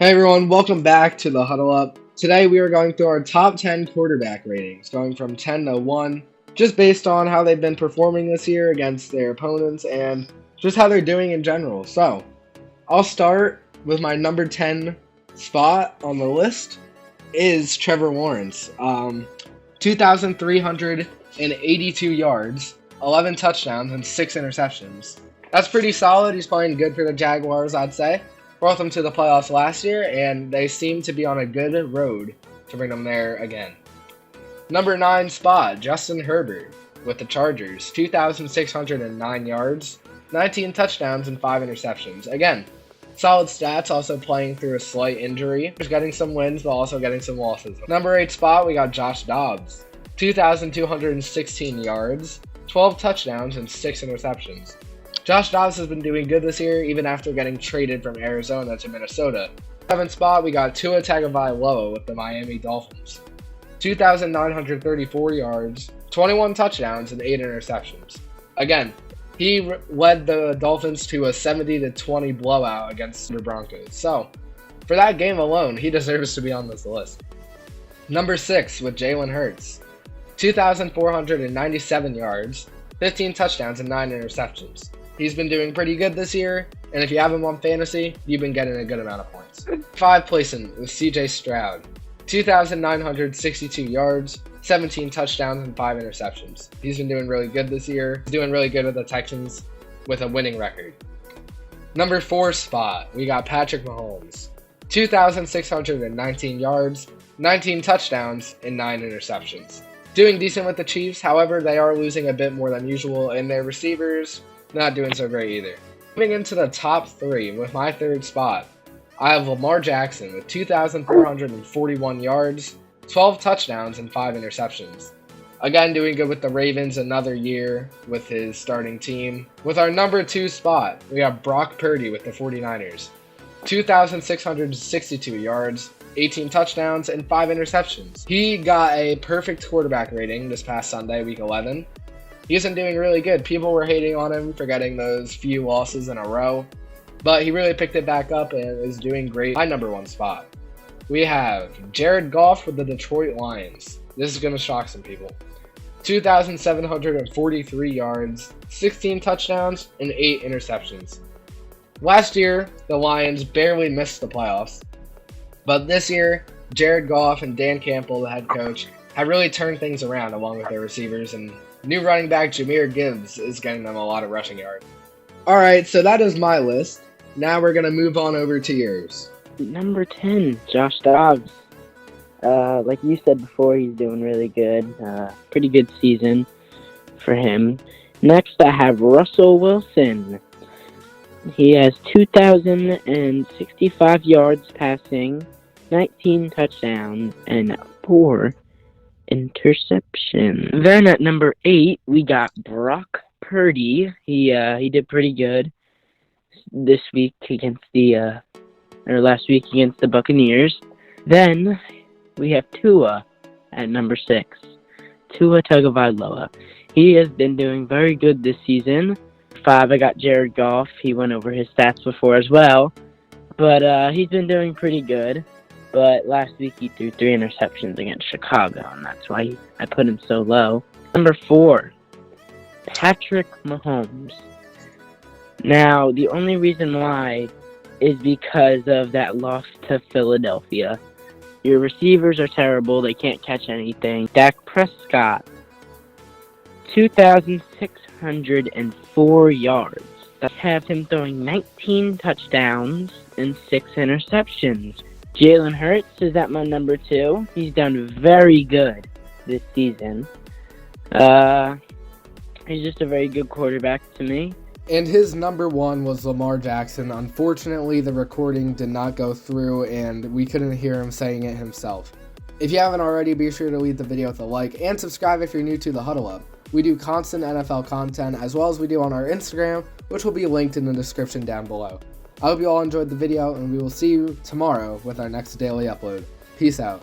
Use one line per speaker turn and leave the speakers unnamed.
Hey everyone, welcome back to the Huddle Up. Today we are going through our top 10 quarterback ratings, going from 10 to 1, just based on how they've been performing this year against their opponents and just how they're doing in general. So, I'll start with my number 10 spot on the list is Trevor Lawrence. 2,382 yards, 11 touchdowns, and 6 interceptions. That's pretty solid. He's playing good for the Jaguars, I'd say. Brought them to the playoffs last year, and they seem to be on a good road to bring them there again. Number 9 spot, Justin Herbert with the Chargers. 2,609 yards, 19 touchdowns, and 5 interceptions. Again, solid stats, also playing through a slight injury. Just getting some wins, but also getting some losses. Number 8 spot, we got Josh Dobbs. 2,216 yards, 12 touchdowns, and 6 interceptions. Josh Dobbs has been doing good this year, even after getting traded from Arizona to Minnesota. 7th spot, we got Tua Tagovailoa with the Miami Dolphins. 2,934 yards, 21 touchdowns, and 8 interceptions. Again, he led the Dolphins to a 70-20 blowout against the Broncos. So, for that game alone, he deserves to be on this list. Number 6 with Jalen Hurts. 2,497 yards, 15 touchdowns, and 9 interceptions. He's been doing pretty good this year, and if you have him on fantasy, you've been getting a good amount of points. 5 placement with CJ Stroud. 2,962 yards, 17 touchdowns, and 5 interceptions. He's been doing really good this year. He's doing really good with the Texans with a winning record. Number 4 spot, we got Patrick Mahomes. 2,619 yards, 19 touchdowns, and 9 interceptions. Doing decent with the Chiefs, however, they are losing a bit more than usual, and their receivers not doing so great either. Moving into the top 3 with my 3rd spot, I have Lamar Jackson with 2,441 yards, 12 touchdowns, and 5 interceptions. Again, doing good with the Ravens another year with his starting team. With our number 2 spot, we have Brock Purdy with the 49ers. 2,662 yards, 18 touchdowns, and 5 interceptions. He got a perfect quarterback rating this past Sunday, week 11. He isn't doing really good. People were hating on him for getting those few losses in a row, but he really picked it back up and is doing great. My number 1 spot, we have Jared Goff with the Detroit Lions. This is going to shock some people. 2,743 yards, 16 touchdowns, and 8 interceptions. Last year, the Lions barely missed the playoffs, but this year, Jared Goff and Dan Campbell, the head coach, have really turned things around along with their receivers, and new running back Jahmyr Gibbs is getting them a lot of rushing yards. Alright, so that is my list. Now we're going to move on over to yours.
Number 10, Josh Dobbs. Like you said before, he's doing really good. Pretty good season for him. Next, I have Russell Wilson. He has 2,065 yards passing, 19 touchdowns, and 4 interception. Then at number 8, we got Brock Purdy. He did pretty good this week against last week against the Buccaneers. Then we have Tua at number 6. Tua Tagovailoa. He has been doing very good this season. 5, I got Jared Goff. He went over his stats before as well, but he's been doing pretty good. But last week he threw 3 interceptions against Chicago, and that's why I put him so low. Number 4, Patrick Mahomes. Now, the only reason why is because of that loss to Philadelphia. Your receivers are terrible. They can't catch anything. Dak Prescott, 2,604 yards. That have him throwing 19 touchdowns and 6 interceptions. Jalen Hurts is at my number 2. He's done very good this season. He's just a very good quarterback to me.
And his number 1 was Lamar Jackson. Unfortunately, the recording did not go through, and we couldn't hear him saying it himself. If you haven't already, be sure to leave the video with a like, and subscribe if you're new to the Huddle Up. We do constant NFL content, as well as we do on our Instagram, which will be linked in the description down below. I hope you all enjoyed the video, and we will see you tomorrow with our next daily upload. Peace out.